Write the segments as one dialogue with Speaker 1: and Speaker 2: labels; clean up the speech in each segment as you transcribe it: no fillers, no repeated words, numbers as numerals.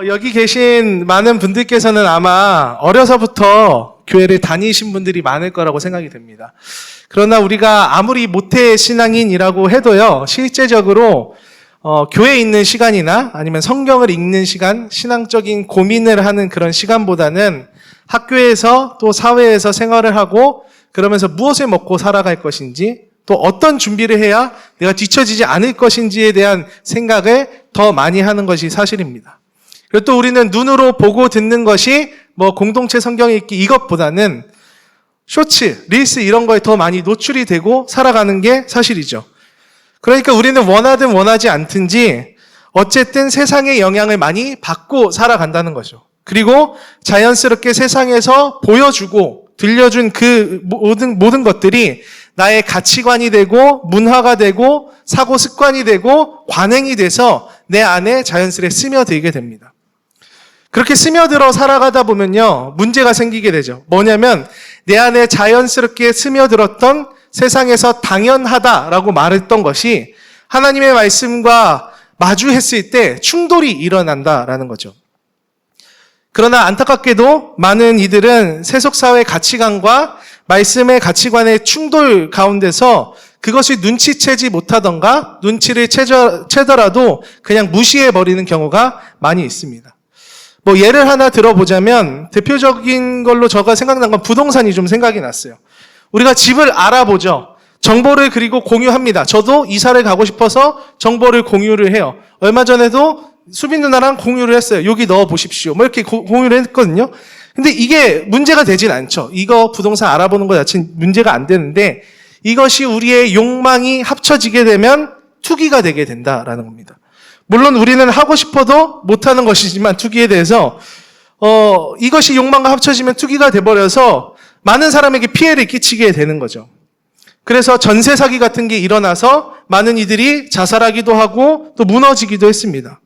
Speaker 1: 여기 계신 많은 분들께서는 아마 어려서부터 교회를 다니신 분들이 많을 거라고 생각이 됩니다. 그러나 우리가 아무리 모태 신앙인이라고 해도요, 실제적으로 교회에 있는 시간이나 아니면 성경을 읽는 시간, 신앙적인 고민을 하는 그런 시간보다는 학교에서 또 사회에서 생활을 하고 그러면서 무엇을 먹고 살아갈 것인지, 또 어떤 준비를 해야 내가 뒤처지지 않을 것인지에 대한 생각을 더 많이 하는 것이 사실입니다. 그리고 또 우리는 눈으로 보고 듣는 것이 공동체 성경 읽기 이것보다는 쇼츠, 릴스 이런 거에 더 많이 노출이 되고 살아가는 게 사실이죠. 그러니까 우리는 원하든 원하지 않든지 어쨌든 세상의 영향을 많이 받고 살아간다는 거죠. 그리고 자연스럽게 세상에서 보여주고 들려준 그 모든 것들이 나의 가치관이 되고 문화가 되고 사고 습관이 되고 관행이 돼서 내 안에 자연스레 스며들게 됩니다. 그렇게 스며들어 살아가다 보면요, 문제가 생기게 되죠. 뭐냐면 내 안에 자연스럽게 스며들었던 세상에서 당연하다라고 말했던 것이 하나님의 말씀과 마주했을 때 충돌이 일어난다라는 거죠. 그러나 안타깝게도 많은 이들은 세속사회 가치관과 말씀의 가치관의 충돌 가운데서 그것이 눈치채지 못하던가 눈치를 채더라도 그냥 무시해버리는 경우가 많이 있습니다. 예를 하나 들어보자면 대표적인 걸로 제가 생각난 건 부동산이 좀 생각이 났어요. 우리가 집을 알아보죠. 정보를 그리고 공유합니다. 저도 이사를 가고 싶어서 정보를 공유를 해요. 얼마 전에도 수빈 누나랑 공유를 했어요. 여기 넣어보십시오. 이렇게 공유를 했거든요. 근데 이게 문제가 되진 않죠. 이거 부동산 알아보는 것 자체는 문제가 안 되는데 이것이 우리의 욕망이 합쳐지게 되면 투기가 되게 된다라는 겁니다. 물론 우리는 하고 싶어도 못하는 것이지만 투기에 대해서 이것이 욕망과 합쳐지면 투기가 돼버려서 많은 사람에게 피해를 끼치게 되는 거죠. 그래서 전세 사기 같은 게 일어나서 많은 이들이 자살하기도 하고 또 무너지기도 했습니다.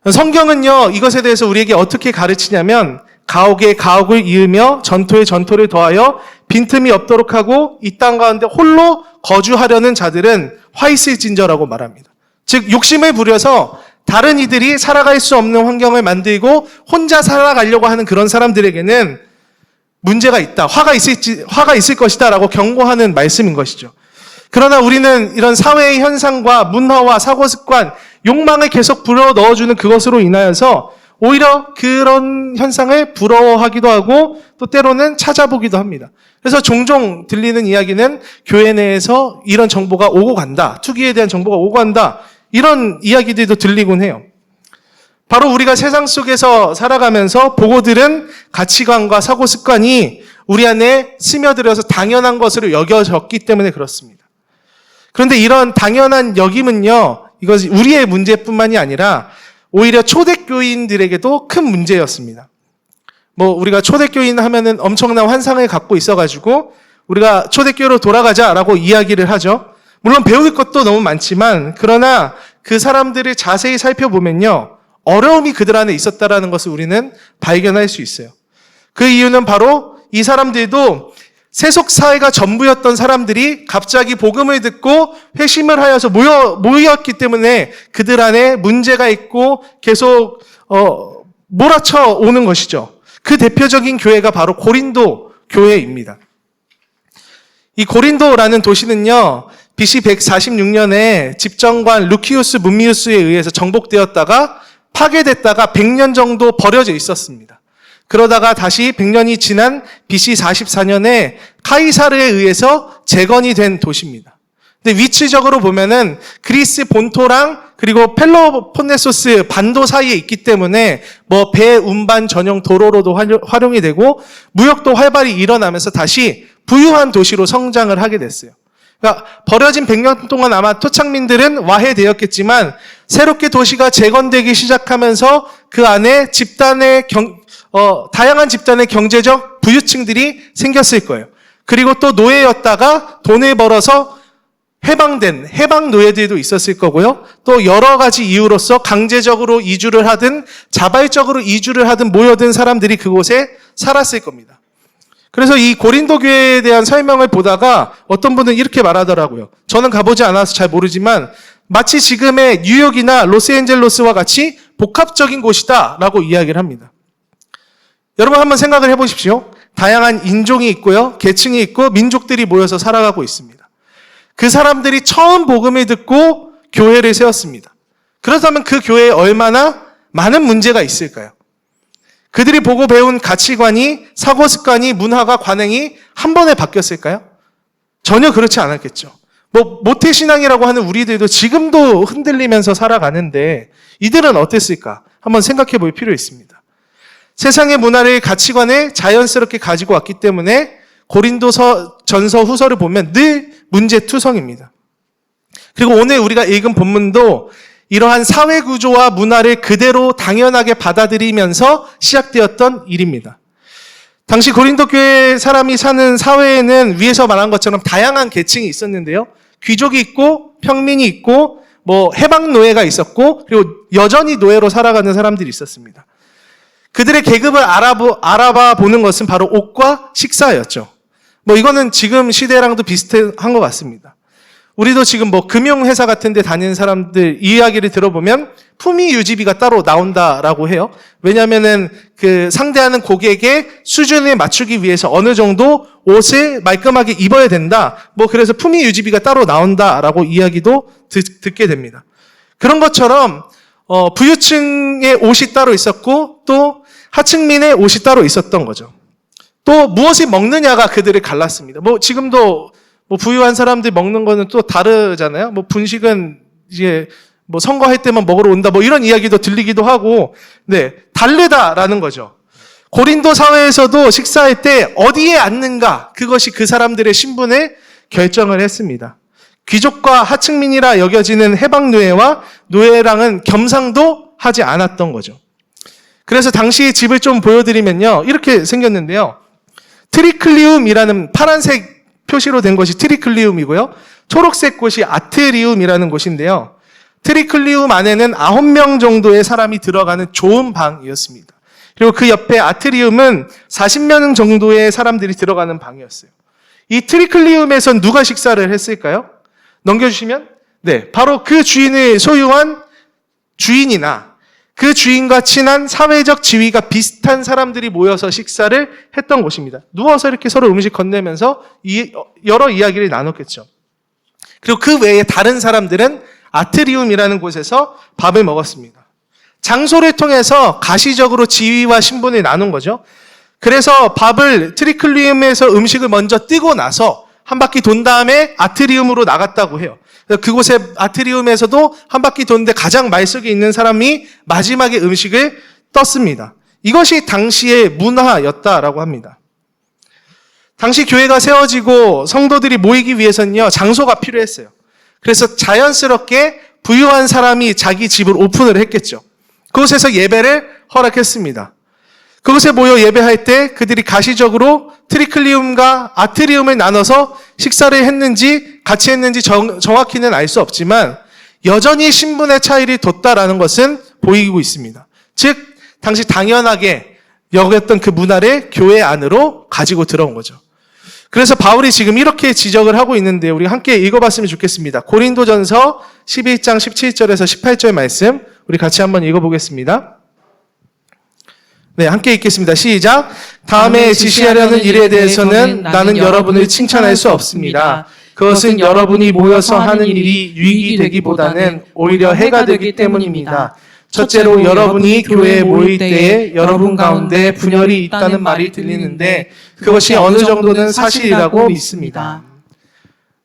Speaker 1: 성경은요, 이것에 대해서 우리에게 어떻게 가르치냐면 가옥에 가옥을 이으며 전토에 전토를 더하여 빈틈이 없도록 하고 이 땅 가운데 홀로 거주하려는 자들은 화 있을진저라고 말합니다. 즉 욕심을 부려서 다른 이들이 살아갈 수 없는 환경을 만들고 혼자 살아가려고 하는 그런 사람들에게는 문제가 있다. 화가 있을 것이다 라고 경고하는 말씀인 것이죠. 그러나 우리는 이런 사회의 현상과 문화와 사고습관, 욕망을 계속 불어넣어주는 그것으로 인하여서 오히려 그런 현상을 부러워하기도 하고 또 때로는 찾아보기도 합니다. 그래서 종종 들리는 이야기는 교회 내에서 이런 정보가 오고 간다. 투기에 대한 정보가 오고 간다. 이런 이야기들도 들리곤 해요. 바로 우리가 세상 속에서 살아가면서 보고 들은 가치관과 사고 습관이 우리 안에 스며들어서 당연한 것으로 여겨졌기 때문에 그렇습니다. 그런데 이런 당연한 여김은요, 이것이 우리의 문제뿐만이 아니라 오히려 초대교인들에게도 큰 문제였습니다. 우리가 초대교인 하면은 엄청난 환상을 갖고 있어가지고 우리가 초대교회로 돌아가자라고 이야기를 하죠. 물론 배울 것도 너무 많지만 그러나 그 사람들을 자세히 살펴보면요, 어려움이 그들 안에 있었다라는 것을 우리는 발견할 수 있어요. 그 이유는 바로 이 사람들도 세속 사회가 전부였던 사람들이 갑자기 복음을 듣고 회심을 하여서 모였기 때문에 그들 안에 문제가 있고 계속 몰아쳐 오는 것이죠. 그 대표적인 교회가 바로 고린도 교회입니다. 이 고린도라는 도시는요, BC 146년에 집정관 루키우스 문미우스에 의해서 정복되었다가 파괴됐다가 100년 정도 버려져 있었습니다. 그러다가 다시 100년이 지난 BC 44년에 카이사르에 의해서 재건이 된 도시입니다. 근데 위치적으로 보면은 그리스 본토랑 그리고 펠로폰네소스 반도 사이에 있기 때문에 배 운반 전용 도로로도 활용이 되고 무역도 활발히 일어나면서 다시 부유한 도시로 성장을 하게 됐어요. 그러니까 버려진 100년 동안 아마 토착민들은 와해되었겠지만 새롭게 도시가 재건되기 시작하면서 그 안에 다양한 집단의 경제적 부유층들이 생겼을 거예요. 그리고 또 노예였다가 돈을 벌어서 해방된 해방 노예들도 있었을 거고요. 또 여러 가지 이유로서 강제적으로 이주를 하든 자발적으로 이주를 하든 모여든 사람들이 그곳에 살았을 겁니다. 그래서 이 고린도 교회에 대한 설명을 보다가 어떤 분은 이렇게 말하더라고요. 저는 가보지 않아서 잘 모르지만 마치 지금의 뉴욕이나 로스앤젤레스와 같이 복합적인 곳이다라고 이야기를 합니다. 여러분 한번 생각을 해보십시오. 다양한 인종이 있고요, 계층이 있고 민족들이 모여서 살아가고 있습니다. 그 사람들이 처음 복음을 듣고 교회를 세웠습니다. 그렇다면 그 교회에 얼마나 많은 문제가 있을까요? 그들이 보고 배운 가치관이, 사고 습관이, 문화가, 관행이 한 번에 바뀌었을까요? 전혀 그렇지 않았겠죠. 모태신앙이라고 하는 우리들도 지금도 흔들리면서 살아가는데 이들은 어땠을까? 한번 생각해 볼 필요 있습니다. 세상의 문화를, 가치관을 자연스럽게 가지고 왔기 때문에 고린도서, 전서, 후서를 보면 늘 문제투성입니다. 그리고 오늘 우리가 읽은 본문도 이러한 사회 구조와 문화를 그대로 당연하게 받아들이면서 시작되었던 일입니다. 당시 고린도 교회 사람이 사는 사회에는 위에서 말한 것처럼 다양한 계층이 있었는데요. 귀족이 있고 평민이 있고 해방 노예가 있었고 그리고 여전히 노예로 살아가는 사람들이 있었습니다. 그들의 계급을 알아봐 보는 것은 바로 옷과 식사였죠. 이거는 지금 시대랑도 비슷한 것 같습니다. 우리도 지금 금융회사 같은 데 다니는 사람들 이야기를 들어보면 품위 유지비가 따로 나온다라고 해요. 왜냐면은 그 상대하는 고객의 수준에 맞추기 위해서 어느 정도 옷을 말끔하게 입어야 된다. 그래서 품위 유지비가 따로 나온다라고 이야기도 듣게 됩니다. 그런 것처럼 부유층의 옷이 따로 있었고 또 하층민의 옷이 따로 있었던 거죠. 또 무엇을 먹느냐가 그들을 갈랐습니다. 지금도 부유한 사람들이 먹는 거는 또 다르잖아요. 분식은 이제 선거할 때만 먹으러 온다. 이런 이야기도 들리기도 하고, 네, 다르다라는 거죠. 고린도 사회에서도 식사할 때 어디에 앉는가, 그것이 그 사람들의 신분을 결정을 했습니다. 귀족과 하층민이라 여겨지는 해방노예와 노예랑은 겸상도 하지 않았던 거죠. 그래서 당시 집을 좀 보여드리면요, 이렇게 생겼는데요. 트리클리움이라는 파란색 표시로 된 것이 트리클리움이고요. 초록색 곳이 아트리움이라는 곳인데요. 트리클리움 안에는 9명 정도의 사람이 들어가는 좁은 방이었습니다. 그리고 그 옆에 아트리움은 40명 정도의 사람들이 들어가는 방이었어요. 이 트리클리움에선 누가 식사를 했을까요? 넘겨주시면, 네, 바로 그 주인을 소유한 주인이나 그 주인과 친한 사회적 지위가 비슷한 사람들이 모여서 식사를 했던 곳입니다. 누워서 이렇게 서로 음식 건네면서 여러 이야기를 나눴겠죠. 그리고 그 외에 다른 사람들은 아트리움이라는 곳에서 밥을 먹었습니다. 장소를 통해서 가시적으로 지위와 신분을 나눈 거죠. 그래서 밥을 트리클리움에서 음식을 먼저 뜨고 나서 한 바퀴 돈 다음에 아트리움으로 나갔다고 해요. 그곳에 아트리움에서도 한 바퀴 도는데 가장 말속에 있는 사람이 마지막에 음식을 떴습니다. 이것이 당시의 문화였다라고 합니다. 당시 교회가 세워지고 성도들이 모이기 위해서는요, 장소가 필요했어요. 그래서 자연스럽게 부유한 사람이 자기 집을 오픈을 했겠죠. 그곳에서 예배를 허락했습니다. 그곳에 모여 예배할 때 그들이 가시적으로 트리클리움과 아트리움을 나눠서 식사를 했는지 같이 했는지 정확히는 알 수 없지만 여전히 신분의 차이를 뒀다라는 것은 보이고 있습니다. 즉 당시 당연하게 여겼던 그 문화를 교회 안으로 가지고 들어온 거죠. 그래서 바울이 지금 이렇게 지적을 하고 있는데 우리 함께 읽어봤으면 좋겠습니다. 고린도전서 11장 17절에서 18절 말씀 우리 같이 한번 읽어보겠습니다. 네, 함께 읽겠습니다. 시작. 다음에 지시하려는 일에 대해서는 나는 여러분을 칭찬할 수 없습니다. 그것은 여러분이 모여서 하는 일이 유익이 되기보다는 오히려 해가 되기 때문입니다. 첫째로 여러분이 교회에 모일 때에 여러분 가운데 분열이 있다는 말이 들리는데 그것이 어느 정도는 사실이라고 믿습니다.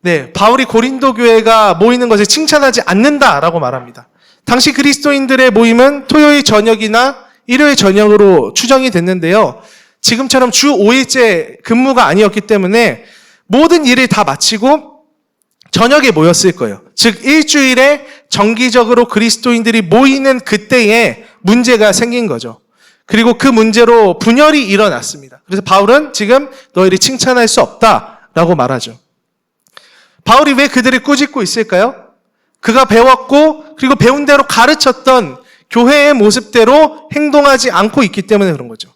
Speaker 1: 네, 바울이 고린도 교회가 모이는 것을 칭찬하지 않는다라고 말합니다. 당시 그리스도인들의 모임은 토요일 저녁이나 일요일 저녁으로 추정이 됐는데요. 지금처럼 주 5일째 근무가 아니었기 때문에 모든 일을 다 마치고 저녁에 모였을 거예요. 즉 일주일에 정기적으로 그리스도인들이 모이는 그때에 문제가 생긴 거죠. 그리고 그 문제로 분열이 일어났습니다. 그래서 바울은 지금 너희를 칭찬할 수 없다라고 말하죠. 바울이 왜 그들을 꾸짖고 있을까요? 그가 배웠고 그리고 배운 대로 가르쳤던 교회의 모습대로 행동하지 않고 있기 때문에 그런 거죠.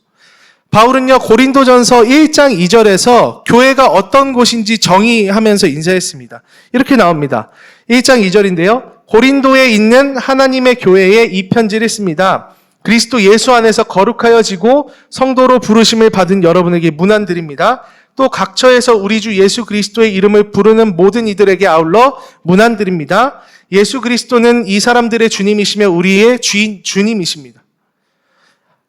Speaker 1: 바울은요, 고린도전서 1장 2절에서 교회가 어떤 곳인지 정의하면서 인사했습니다. 이렇게 나옵니다. 1장 2절인데요. 고린도에 있는 하나님의 교회에 이 편지를 씁니다. 그리스도 예수 안에서 거룩하여지고 성도로 부르심을 받은 여러분에게 문안드립니다. 또 각처에서 우리 주 예수 그리스도의 이름을 부르는 모든 이들에게 아울러 문안드립니다. 예수 그리스도는 이 사람들의 주님이시며 우리의 주님이십니다.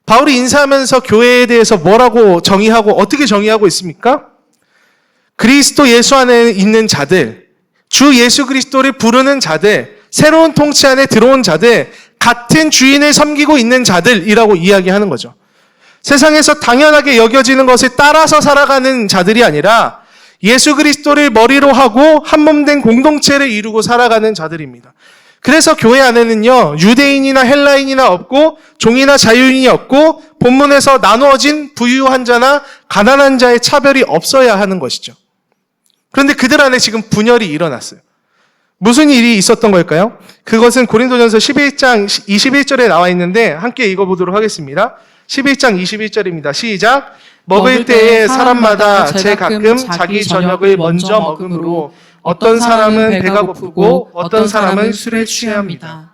Speaker 1: 바울이 인사하면서 교회에 대해서 뭐라고 정의하고 어떻게 정의하고 있습니까? 그리스도 예수 안에 있는 자들, 주 예수 그리스도를 부르는 자들, 새로운 통치 안에 들어온 자들, 같은 주인을 섬기고 있는 자들이라고 이야기하는 거죠. 세상에서 당연하게 여겨지는 것을 따라서 살아가는 자들이 아니라 예수 그리스도를 머리로 하고 한몸된 공동체를 이루고 살아가는 자들입니다. 그래서 교회 안에는요, 유대인이나 헬라인이나 없고 종이나 자유인이 없고 본문에서 나누어진 부유한 자나 가난한 자의 차별이 없어야 하는 것이죠. 그런데 그들 안에 지금 분열이 일어났어요. 무슨 일이 있었던 걸까요? 그것은 고린도전서 11장 21절에 나와 있는데 함께 읽어보도록 하겠습니다. 11장 21절입니다. 시작. 먹을 때에 사람마다 제가끔 자기 저녁을 먼저 먹음으로 어떤 사람은 배가 고프고 어떤 사람은 술에 취합니다.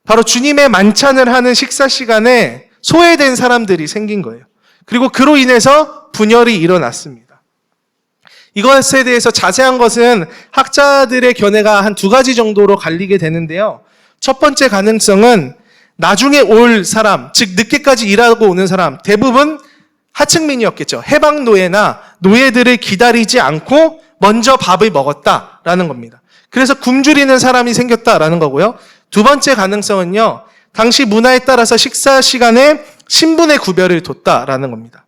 Speaker 1: 바로 주님의 만찬을 하는 식사 시간에 소외된 사람들이 생긴 거예요. 그리고 그로 인해서 분열이 일어났습니다. 이것에 대해서 자세한 것은 학자들의 견해가 한 두 가지 정도로 갈리게 되는데요. 첫 번째 가능성은 나중에 올 사람, 즉 늦게까지 일하고 오는 사람, 대부분 하층민이었겠죠. 해방 노예나 노예들을 기다리지 않고 먼저 밥을 먹었다라는 겁니다. 그래서 굶주리는 사람이 생겼다라는 거고요. 두 번째 가능성은요, 당시 문화에 따라서 식사 시간에 신분의 구별을 뒀다라는 겁니다.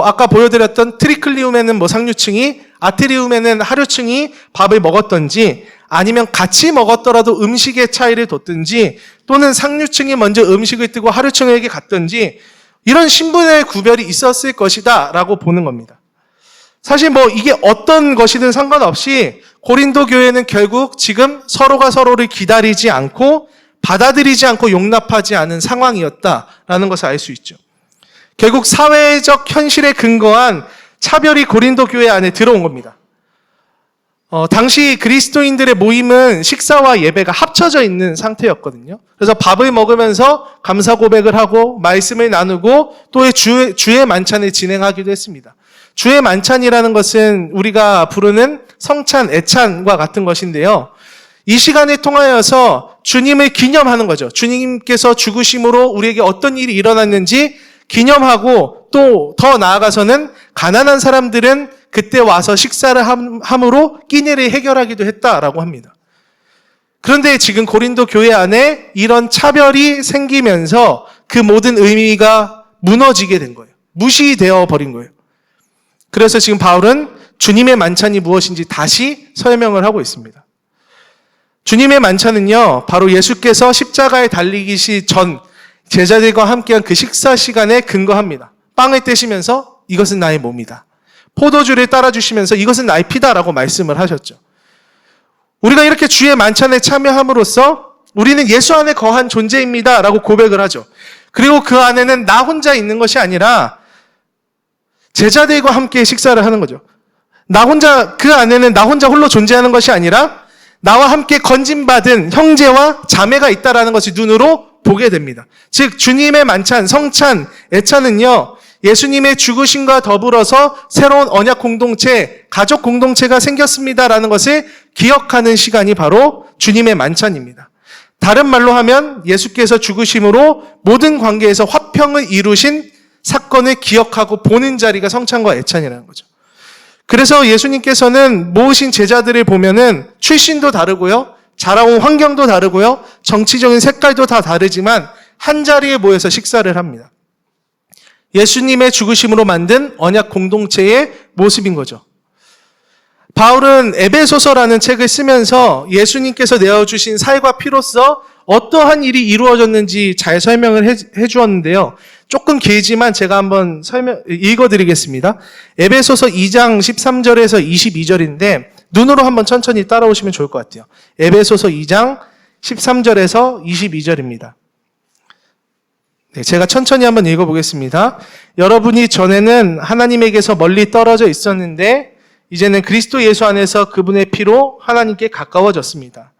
Speaker 1: 아까 보여드렸던 트리클리움에는 상류층이, 아트리움에는 하류층이 밥을 먹었던지, 아니면 같이 먹었더라도 음식의 차이를 뒀든지, 또는 상류층이 먼저 음식을 뜨고 하류층에게 갔든지, 이런 신분의 구별이 있었을 것이다 라고 보는 겁니다. 사실 이게 어떤 것이든 상관없이 고린도 교회는 결국 지금 서로가 서로를 기다리지 않고 받아들이지 않고 용납하지 않은 상황이었다라는 것을 알 수 있죠. 결국 사회적 현실에 근거한 차별이 고린도 교회 안에 들어온 겁니다. 당시 그리스도인들의 모임은 식사와 예배가 합쳐져 있는 상태였거든요. 그래서 밥을 먹으면서 감사 고백을 하고 말씀을 나누고 또 주의 만찬을 진행하기도 했습니다. 주의 만찬이라는 것은 우리가 부르는 성찬, 애찬과 같은 것인데요. 이 시간을 통하여서 주님을 기념하는 거죠. 주님께서 죽으심으로 우리에게 어떤 일이 일어났는지 기념하고 또 더 나아가서는 가난한 사람들은 그때 와서 식사를 함으로 끼니를 해결하기도 했다라고 합니다. 그런데 지금 고린도 교회 안에 이런 차별이 생기면서 그 모든 의미가 무너지게 된 거예요. 무시되어 버린 거예요. 그래서 지금 바울은 주님의 만찬이 무엇인지 다시 설명을 하고 있습니다. 주님의 만찬은요, 바로 예수께서 십자가에 달리기 전 제자들과 함께한 그 식사 시간에 근거합니다. 빵을 떼시면서 이것은 나의 몸이다. 포도주를 따라주시면서 이것은 나의 피다라고 말씀을 하셨죠. 우리가 이렇게 주의 만찬에 참여함으로써 우리는 예수 안에 거한 존재입니다 라고 고백을 하죠. 그리고 그 안에는 나 혼자 있는 것이 아니라 제자들과 함께 식사를 하는 거죠. 그 안에는 나 혼자 홀로 존재하는 것이 아니라 나와 함께 건진받은 형제와 자매가 있다라는 것을 눈으로 보게 됩니다. 즉 주님의 만찬, 성찬, 애찬은요, 예수님의 죽으심과 더불어서 새로운 언약 공동체, 가족 공동체가 생겼습니다라는 것을 기억하는 시간이 바로 주님의 만찬입니다. 다른 말로 하면 예수께서 죽으심으로 모든 관계에서 화평을 이루신 사건을 기억하고 보는 자리가 성찬과 애찬이라는 거죠. 그래서 예수님께서는 모으신 제자들을 보면은 출신도 다르고요, 자라온 환경도 다르고요, 정치적인 색깔도 다 다르지만 한 자리에 모여서 식사를 합니다. 예수님의 죽으심으로 만든 언약 공동체의 모습인 거죠. 바울은 에베소서라는 책을 쓰면서 예수님께서 내어주신 살과 피로써 어떠한 일이 이루어졌는지 잘 설명을 해주었는데요. 조금 길지만 제가 한번 읽어드리겠습니다. 에베소서 2장 13절에서 22절인데 눈으로 한번 천천히 따라오시면 좋을 것 같아요. 에베소서 2장 13절에서 22절입니다. 네, 제가 천천히 한번 읽어보겠습니다. 여러분이 전에는 하나님에게서 멀리 떨어져 있었는데 이제는 그리스도 예수 안에서 그분의 피로 하나님께 가까워졌습니다.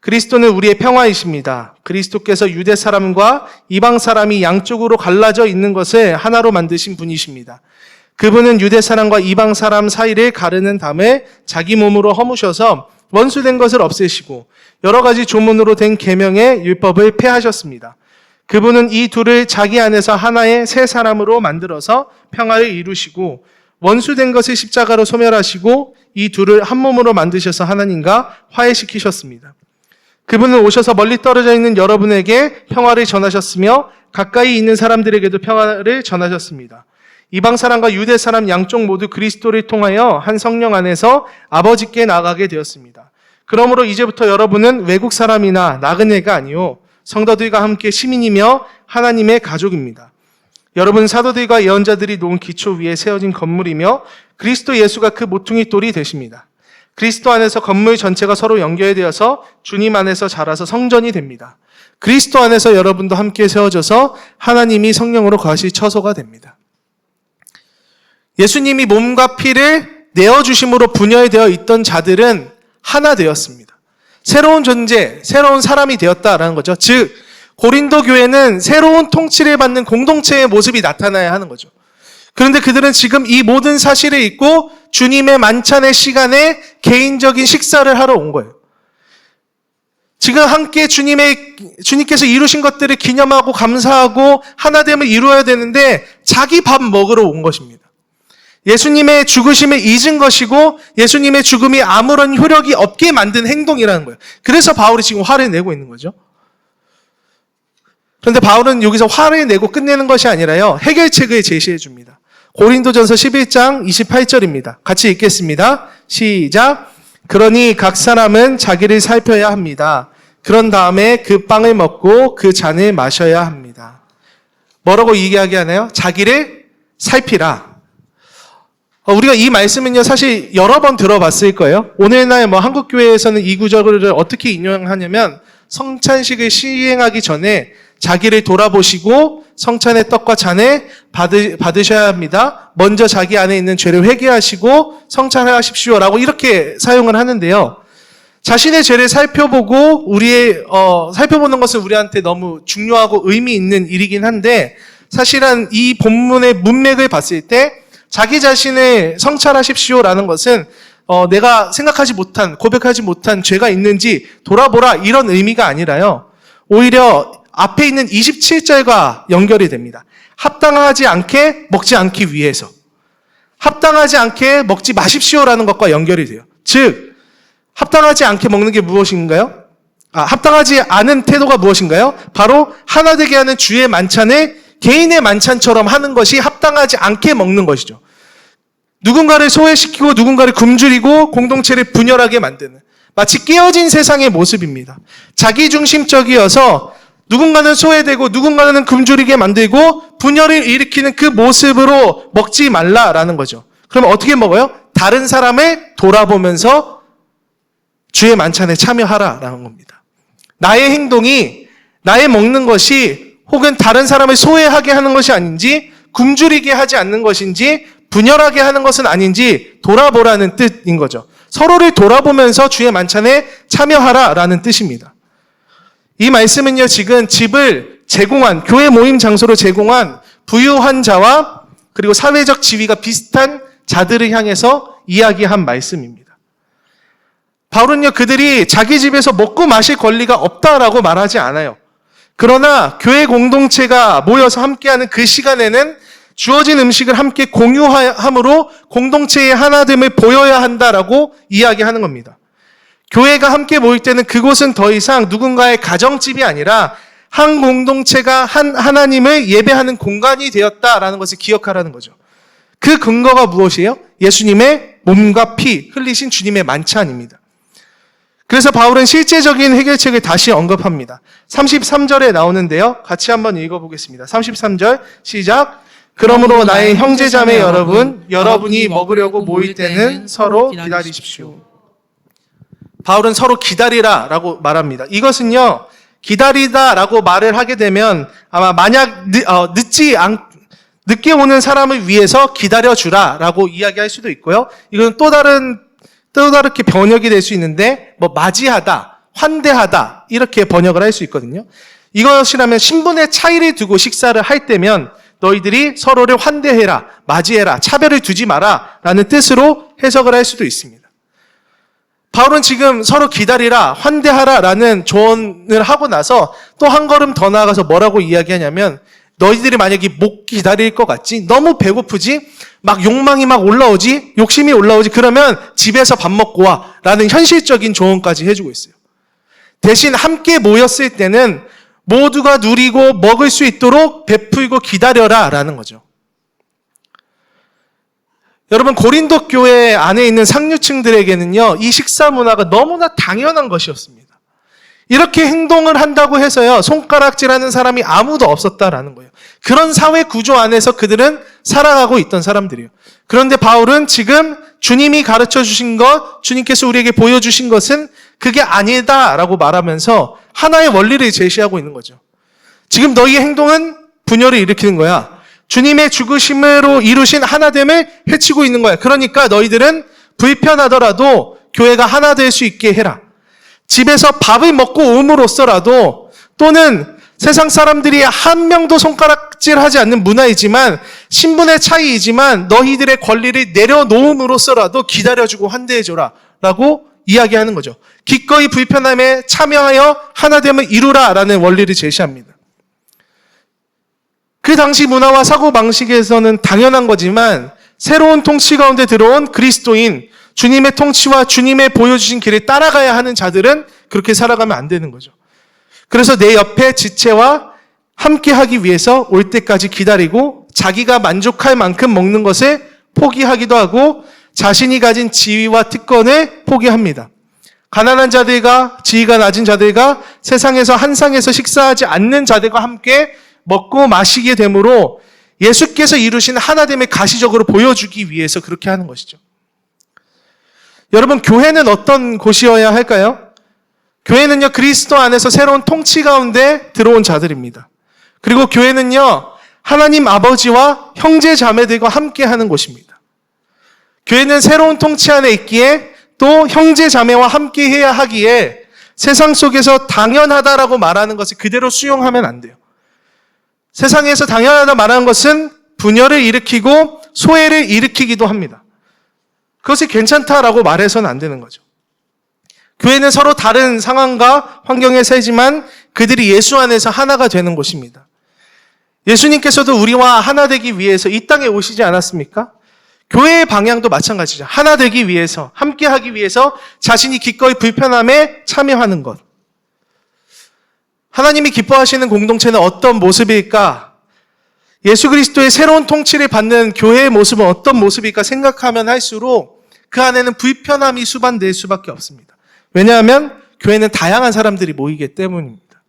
Speaker 1: 그리스도는 우리의 평화이십니다. 그리스도께서 유대 사람과 이방 사람이 양쪽으로 갈라져 있는 것을 하나로 만드신 분이십니다. 그분은 유대 사람과 이방 사람 사이를 가르는 담을 자기 몸으로 허무셔서 원수된 것을 없애시고 여러 가지 조문으로 된 계명의 율법을 폐하셨습니다. 그분은 이 둘을 자기 안에서 하나의 새 사람으로 만들어서 평화를 이루시고 원수된 것을 십자가로 소멸하시고 이 둘을 한 몸으로 만드셔서 하나님과 화해시키셨습니다. 그분은 오셔서 멀리 떨어져 있는 여러분에게 평화를 전하셨으며 가까이 있는 사람들에게도 평화를 전하셨습니다. 이방 사람과 유대 사람 양쪽 모두 그리스도를 통하여 한 성령 안에서 아버지께 나아가게 되었습니다. 그러므로 이제부터 여러분은 외국 사람이나 나그네가 아니요 성도들과 함께 시민이며 하나님의 가족입니다. 여러분 사도들과 예언자들이 놓은 기초 위에 세워진 건물이며 그리스도 예수가 그 모퉁이 돌이 되십니다. 그리스도 안에서 건물 전체가 서로 연결되어서 주님 안에서 자라서 성전이 됩니다. 그리스도 안에서 여러분도 함께 세워져서 하나님이 성령으로 거하실 처소가 됩니다. 예수님이 몸과 피를 내어주심으로 분열되어 있던 자들은 하나 되었습니다. 새로운 존재, 새로운 사람이 되었다라는 거죠. 즉 고린도 교회는 새로운 통치를 받는 공동체의 모습이 나타나야 하는 거죠. 그런데 그들은 지금 이 모든 사실을 잊고 주님의 만찬의 시간에 개인적인 식사를 하러 온 거예요. 지금 함께 주님께서 이루신 것들을 기념하고 감사하고 하나됨을 이루어야 되는데 자기 밥 먹으러 온 것입니다. 예수님의 죽으심을 잊은 것이고 예수님의 죽음이 아무런 효력이 없게 만든 행동이라는 거예요. 그래서 바울이 지금 화를 내고 있는 거죠. 그런데 바울은 여기서 화를 내고 끝내는 것이 아니라요, 해결책을 제시해 줍니다. 고린도전서 11장 28절입니다. 같이 읽겠습니다. 시작. 그러니 각 사람은 자기를 살펴야 합니다. 그런 다음에 그 빵을 먹고 그 잔을 마셔야 합니다. 뭐라고 얘기하게 하나요? 자기를 살피라. 우리가 이 말씀은요, 사실 여러 번 들어봤을 거예요. 오늘날 한국교회에서는 이 구절을 어떻게 인용하냐면 성찬식을 시행하기 전에 자기를 돌아보시고 성찬의 떡과 잔을 받으셔야 합니다. 먼저 자기 안에 있는 죄를 회개하시고 성찬을 하십시오라고 이렇게 사용을 하는데요. 자신의 죄를 살펴보고 살펴보는 것은 우리한테 너무 중요하고 의미 있는 일이긴 한데 사실은 이 본문의 문맥을 봤을 때 자기 자신을 성찰하십시오라는 것은 내가 생각하지 못한, 고백하지 못한 죄가 있는지 돌아보라 이런 의미가 아니라요. 오히려 앞에 있는 27절과 연결이 됩니다. 합당하지 않게 먹지 않기 위해서. 합당하지 않게 먹지 마십시오라는 것과 연결이 돼요. 즉, 합당하지 않게 먹는 게 무엇인가요? 합당하지 않은 태도가 무엇인가요? 바로 하나 되게 하는 주의 만찬을 개인의 만찬처럼 하는 것이 합당하지 않게 먹는 것이죠. 누군가를 소외시키고 누군가를 굶주리고 공동체를 분열하게 만드는 마치 깨어진 세상의 모습입니다. 자기중심적이어서 누군가는 소외되고 누군가는 굶주리게 만들고 분열을 일으키는 그 모습으로 먹지 말라라는 거죠. 그럼 어떻게 먹어요? 다른 사람을 돌아보면서 주의 만찬에 참여하라라는 겁니다. 나의 행동이, 나의 먹는 것이 혹은 다른 사람을 소외하게 하는 것이 아닌지, 굶주리게 하지 않는 것인지, 분열하게 하는 것은 아닌지 돌아보라는 뜻인 거죠. 서로를 돌아보면서 주의 만찬에 참여하라라는 뜻입니다. 이 말씀은요, 지금 집을 제공한, 교회 모임 장소로 제공한 부유한 자와 그리고 사회적 지위가 비슷한 자들을 향해서 이야기한 말씀입니다. 바울은요, 그들이 자기 집에서 먹고 마실 권리가 없다라고 말하지 않아요. 그러나 교회 공동체가 모여서 함께하는 그 시간에는 주어진 음식을 함께 공유함으로 공동체의 하나됨을 보여야 한다라고 이야기하는 겁니다. 교회가 함께 모일 때는 그곳은 더 이상 누군가의 가정집이 아니라 한 공동체가 한 하나님을 예배하는 공간이 되었다라는 것을 기억하라는 거죠. 그 근거가 무엇이에요? 예수님의 몸과 피 흘리신 주님의 만찬입니다. 그래서 바울은 실제적인 해결책을 다시 언급합니다. 33절에 나오는데요. 같이 한번 읽어보겠습니다. 33절 시작. 그러므로 나의 형제자매 여러분, 여러분이 먹으려고 모일 때는 서로 기다리십시오. 바울은 서로 기다리라라고 말합니다. 이것은요, 기다리다라고 말을 하게 되면 아마 만약 늦게 오는 사람을 위해서 기다려주라라고 이야기할 수도 있고요. 이건 또 다르게 번역이 될 수 있는데, 맞이하다 환대하다 이렇게 번역을 할 수 있거든요. 이것이라면 신분의 차이를 두고 식사를 할 때면 너희들이 서로를 환대해라, 맞이해라, 차별을 두지 마라 라는 뜻으로 해석을 할 수도 있습니다. 바울은 지금 서로 기다리라, 환대하라 라는 조언을 하고 나서 또 한 걸음 더 나아가서 뭐라고 이야기하냐면 너희들이 만약에 못 기다릴 것 같지? 너무 배고프지? 막 욕망이 막 올라오지? 욕심이 올라오지? 그러면 집에서 밥 먹고 와 라는 현실적인 조언까지 해주고 있어요. 대신 함께 모였을 때는 모두가 누리고 먹을 수 있도록 베풀고 기다려라 라는 거죠. 여러분, 고린도 교회 안에 있는 상류층들에게는요, 이 식사 문화가 너무나 당연한 것이었습니다. 이렇게 행동을 한다고 해서요, 손가락질하는 사람이 아무도 없었다라는 거예요. 그런 사회 구조 안에서 그들은 살아가고 있던 사람들이에요. 그런데 바울은 지금 주님이 가르쳐 주신 것, 주님께서 우리에게 보여주신 것은 그게 아니다라고 말하면서 하나의 원리를 제시하고 있는 거죠. 지금 너희의 행동은 분열을 일으키는 거야. 주님의 죽으심으로 이루신 하나됨을 해치고 있는 거야. 그러니까 너희들은 불편하더라도 교회가 하나 될 수 있게 해라. 집에서 밥을 먹고 옴으로써라도 또는 세상 사람들이 한 명도 손가락질하지 않는 문화이지만 신분의 차이이지만 너희들의 권리를 내려놓음으로써라도 기다려주고 환대해줘라 라고 이야기하는 거죠. 기꺼이 불편함에 참여하여 하나됨을 이루라 라는 원리를 제시합니다. 그 당시 문화와 사고방식에서는 당연한 거지만 새로운 통치 가운데 들어온 그리스도인, 주님의 통치와 주님의 보여주신 길을 따라가야 하는 자들은 그렇게 살아가면 안 되는 거죠. 그래서 내 옆에 지체와 함께하기 위해서 올 때까지 기다리고 자기가 만족할 만큼 먹는 것을 포기하기도 하고 자신이 가진 지위와 특권을 포기합니다. 가난한 자들과 지위가 낮은 자들과 세상에서 한 상에서 식사하지 않는 자들과 함께 먹고 마시게 되므로 예수께서 이루신 하나됨을 가시적으로 보여주기 위해서 그렇게 하는 것이죠. 여러분, 교회는 어떤 곳이어야 할까요? 교회는요, 그리스도 안에서 새로운 통치 가운데 들어온 자들입니다. 그리고 교회는요, 하나님 아버지와 형제 자매들과 함께 하는 곳입니다. 교회는 새로운 통치 안에 있기에 또 형제 자매와 함께 해야 하기에 세상 속에서 당연하다라고 말하는 것을 그대로 수용하면 안 돼요. 세상에서 당연하다 말하는 것은 분열을 일으키고 소외를 일으키기도 합니다. 그것이 괜찮다라고 말해서는 안 되는 거죠. 교회는 서로 다른 상황과 환경에 살지만 그들이 예수 안에서 하나가 되는 곳입니다. 예수님께서도 우리와 하나 되기 위해서 이 땅에 오시지 않았습니까? 교회의 방향도 마찬가지죠. 하나 되기 위해서, 함께 하기 위해서 자신이 기꺼이 불편함에 참여하는 것. 하나님이 기뻐하시는 공동체는 어떤 모습일까? 예수 그리스도의 새로운 통치를 받는 교회의 모습은 어떤 모습일까 생각하면 할수록 그 안에는 불편함이 수반될 수밖에 없습니다. 왜냐하면 교회는 다양한 사람들이 모이기 때문입니다.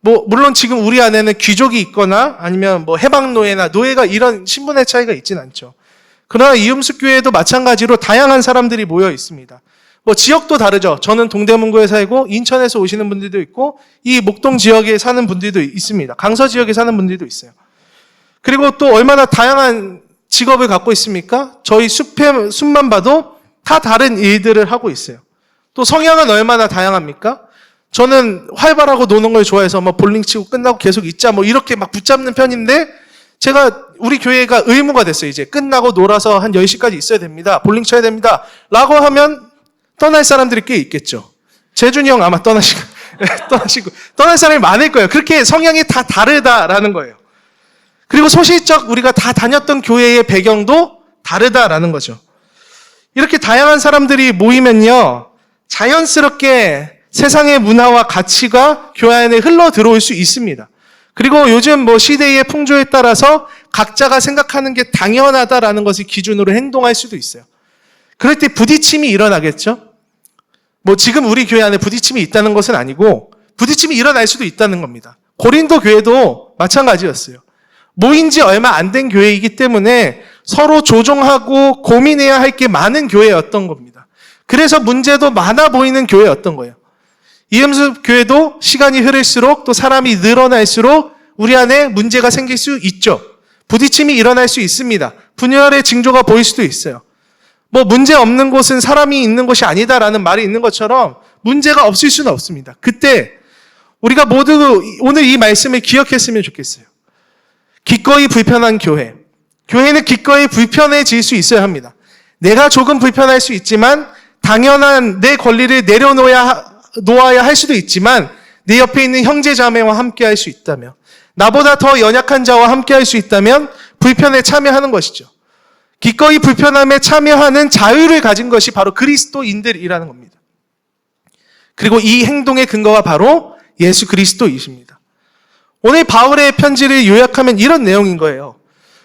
Speaker 1: 물론 지금 우리 안에는 귀족이 있거나 아니면 해방노예나 노예가 이런 신분의 차이가 있진 않죠. 그러나 이음숙 교회도 마찬가지로 다양한 사람들이 모여 있습니다. 지역도 다르죠. 저는 동대문구에 살고 인천에서 오시는 분들도 있고 이 목동 지역에 사는 분들도 있습니다. 강서 지역에 사는 분들도 있어요. 그리고 또 얼마나 다양한 직업을 갖고 있습니까? 저희 숲만 봐도 다 다른 일들을 하고 있어요. 또 성향은 얼마나 다양합니까? 저는 활발하고 노는 걸 좋아해서 볼링 치고 끝나고 계속 있자 이렇게 막 붙잡는 편인데 우리 교회가 의무가 됐어요. 이제 끝나고 놀아서 한 10시까지 있어야 됩니다. 볼링 쳐야 됩니다. 라고 하면 떠날 사람들이 꽤 있겠죠. 재준이 형 아마 떠날 사람이 많을 거예요. 그렇게 성향이 다 다르다라는 거예요. 그리고 소실적 우리가 다 다녔던 교회의 배경도 다르다라는 거죠. 이렇게 다양한 사람들이 모이면요, 자연스럽게 세상의 문화와 가치가 교회 안에 흘러 들어올 수 있습니다. 그리고 요즘 시대의 풍조에 따라서 각자가 생각하는 게 당연하다라는 것을 기준으로 행동할 수도 있어요. 그럴 때 부딪힘이 일어나겠죠? 지금 우리 교회 안에 부딪힘이 있다는 것은 아니고 부딪힘이 일어날 수도 있다는 겁니다. 고린도 교회도 마찬가지였어요. 모인 지 얼마 안 된 교회이기 때문에 서로 조정하고 고민해야 할 게 많은 교회였던 겁니다. 그래서 문제도 많아 보이는 교회였던 거예요. 이음숙 교회도 시간이 흐를수록 또 사람이 늘어날수록 우리 안에 문제가 생길 수 있죠. 부딪힘이 일어날 수 있습니다. 분열의 징조가 보일 수도 있어요. 문제 없는 곳은 사람이 있는 곳이 아니다라는 말이 있는 것처럼 문제가 없을 수는 없습니다. 그때 우리가 모두 오늘 이 말씀을 기억했으면 좋겠어요. 기꺼이 불편한 교회. 교회는 기꺼이 불편해질 수 있어야 합니다. 내가 조금 불편할 수 있지만 당연한 내 권리를 놓아야 할 수도 있지만 내 옆에 있는 형제 자매와 함께 할 수 있다면, 나보다 더 연약한 자와 함께 할 수 있다면 불편에 참여하는 것이죠. 기꺼이 불편함에 참여하는 자유를 가진 것이 바로 그리스도인들이라는 겁니다. 그리고 이 행동의 근거가 바로 예수 그리스도이십니다. 오늘 바울의 편지를 요약하면 이런 내용인 거예요.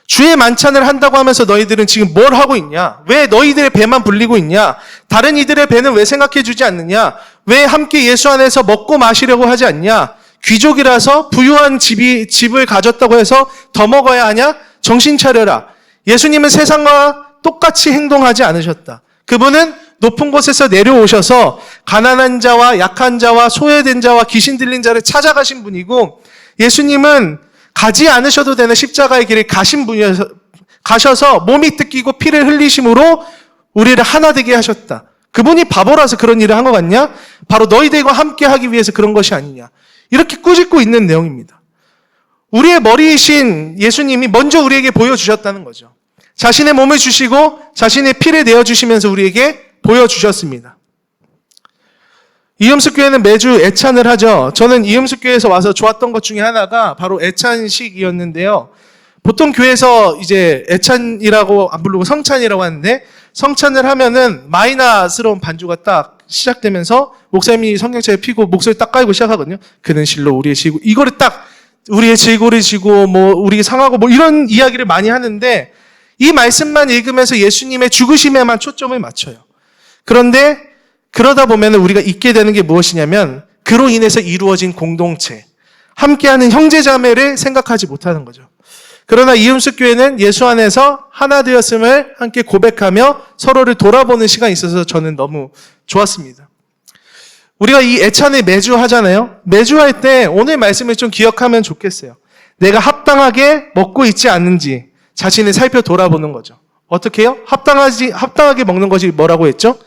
Speaker 1: 주의 만찬을 한다고 하면서 너희들은 지금 뭘 하고 있냐? 왜 너희들의 배만 불리고 있냐? 다른 이들의 배는 왜 생각해 주지 않느냐? 왜 함께 예수 안에서 먹고 마시려고 하지 않냐? 귀족이라서 부유한 집을 가졌다고 해서 더 먹어야 하냐? 정신 차려라. 예수님은 세상과 똑같이 행동하지 않으셨다. 그분은 높은 곳에서 내려오셔서 가난한 자와 약한 자와 소외된 자와 귀신 들린 자를 찾아가신 분이고, 예수님은 가지 않으셔도 되는 십자가의 길을 가셔서 몸이 뜯기고 피를 흘리심으로 우리를 하나 되게 하셨다. 그분이 바보라서 그런 일을 한 것 같냐? 바로 너희들과 함께 하기 위해서 그런 것이 아니냐. 이렇게 꾸짖고 있는 내용입니다. 우리의 머리이신 예수님이 먼저 우리에게 보여주셨다는 거죠. 자신의 몸을 주시고 자신의 피를 내어주시면서 우리에게 보여주셨습니다. 이음숙교회는 매주 애찬을 하죠. 저는 이음숙교회에서 와서 좋았던 것 중에 하나가 바로 애찬식이었는데요. 보통 교회에서 이제 애찬이라고 안 부르고 성찬이라고 하는데, 성찬을 하면은 마이너스러운 반주가 딱 시작되면서 목사님이 성경책을 펴고 목소리 딱 깔고 시작하거든요. 그는 실로 우리의 지고, 이거를 딱 우리의 질고를 지고 우리 상하고 이런 이야기를 많이 하는데, 이 말씀만 읽으면서 예수님의 죽으심에만 초점을 맞춰요. 그런데 그러다 보면 우리가 잊게 되는 게 무엇이냐면, 그로 인해서 이루어진 공동체, 함께하는 형제자매를 생각하지 못하는 거죠. 그러나 이음숙교회는 예수 안에서 하나 되었음을 함께 고백하며 서로를 돌아보는 시간이 있어서 저는 너무 좋았습니다. 우리가 이 애찬을 매주 하잖아요. 매주 할 때 오늘 말씀을 좀 기억하면 좋겠어요. 내가 합당하게 먹고 있지 않는지 자신을 살펴 돌아보는 거죠. 어떻게 해요? 합당하게 먹는 것이 뭐라고 했죠?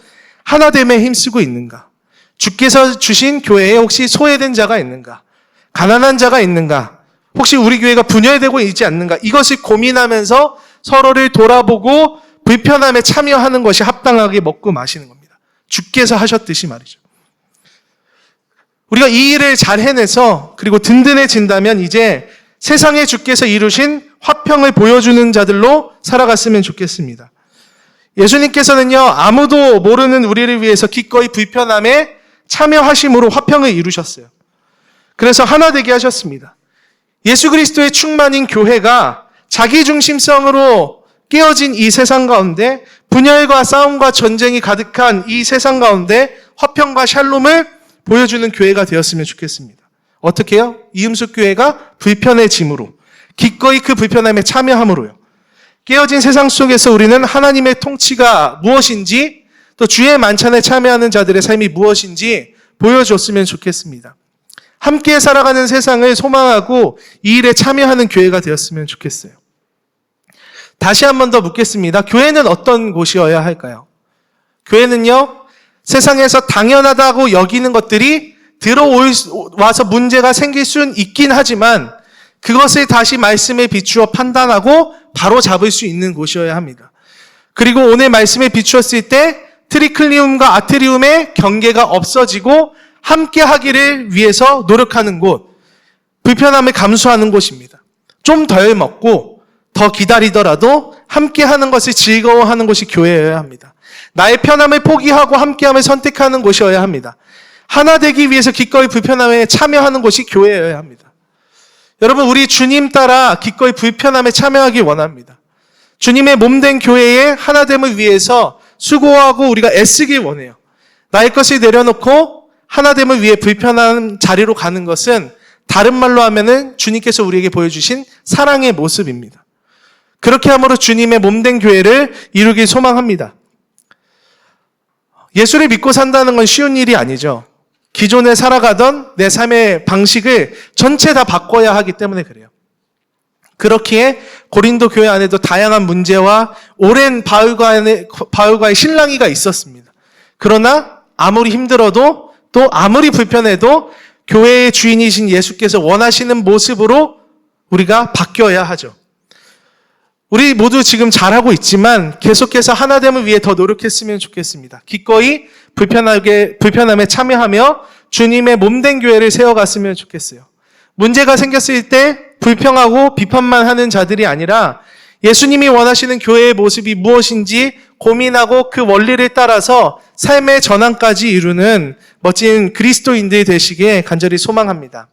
Speaker 1: 하나됨에 힘쓰고 있는가? 주께서 주신 교회에 혹시 소외된 자가 있는가? 가난한 자가 있는가? 혹시 우리 교회가 분열되고 있지 않는가? 이것을 고민하면서 서로를 돌아보고 불편함에 참여하는 것이 합당하게 먹고 마시는 겁니다. 주께서 하셨듯이 말이죠. 우리가 이 일을 잘 해내서 그리고 든든해진다면 이제 세상에 주께서 이루신 화평을 보여주는 자들로 살아갔으면 좋겠습니다. 예수님께서는요, 아무도 모르는 우리를 위해서 기꺼이 불편함에 참여하심으로 화평을 이루셨어요. 그래서 하나 되게 하셨습니다. 예수 그리스도의 충만인 교회가 자기중심성으로 깨어진 이 세상 가운데, 분열과 싸움과 전쟁이 가득한 이 세상 가운데 화평과 샬롬을 보여주는 교회가 되었으면 좋겠습니다. 어떻게 해요? 이음숙 교회가 불편해짐으로, 기꺼이 그 불편함에 참여함으로요. 깨어진 세상 속에서 우리는 하나님의 통치가 무엇인지, 또 주의 만찬에 참여하는 자들의 삶이 무엇인지 보여줬으면 좋겠습니다. 함께 살아가는 세상을 소망하고 이 일에 참여하는 교회가 되었으면 좋겠어요. 다시 한 번 더 묻겠습니다. 교회는 어떤 곳이어야 할까요? 교회는요, 세상에서 당연하다고 여기는 것들이 들어와서 문제가 생길 수는 있긴 하지만 그것을 다시 말씀에 비추어 판단하고 바로 잡을 수 있는 곳이어야 합니다. 그리고 오늘 말씀에 비추었을 때 트리클리움과 아트리움의 경계가 없어지고 함께 하기를 위해서 노력하는 곳, 불편함을 감수하는 곳입니다. 좀 덜 먹고 더 기다리더라도 함께 하는 것을 즐거워하는 곳이 교회여야 합니다. 나의 편함을 포기하고 함께함을 선택하는 곳이어야 합니다. 하나 되기 위해서 기꺼이 불편함에 참여하는 곳이 교회여야 합니다. 여러분, 우리 주님 따라 기꺼이 불편함에 참여하기 원합니다. 주님의 몸된 교회의 하나됨을 위해서 수고하고 우리가 애쓰길 원해요. 나의 것을 내려놓고 하나됨을 위해 불편한 자리로 가는 것은 다른 말로 하면은 주님께서 우리에게 보여주신 사랑의 모습입니다. 그렇게 함으로 주님의 몸된 교회를 이루길 소망합니다. 예수를 믿고 산다는 건 쉬운 일이 아니죠. 기존에 살아가던 내 삶의 방식을 전체 다 바꿔야 하기 때문에 그래요. 그렇기에 고린도 교회 안에도 다양한 문제와 오랜 바울과의 실랑이가 있었습니다. 그러나 아무리 힘들어도 또 아무리 불편해도 교회의 주인이신 예수께서 원하시는 모습으로 우리가 바뀌어야 하죠. 우리 모두 지금 잘하고 있지만 계속해서 하나됨을 위해 더 노력했으면 좋겠습니다. 기꺼이 불편함에 참여하며 주님의 몸된 교회를 세워갔으면 좋겠어요. 문제가 생겼을 때 불평하고 비판만 하는 자들이 아니라 예수님이 원하시는 교회의 모습이 무엇인지 고민하고 그 원리를 따라서 삶의 전환까지 이루는 멋진 그리스도인들이 되시길 간절히 소망합니다.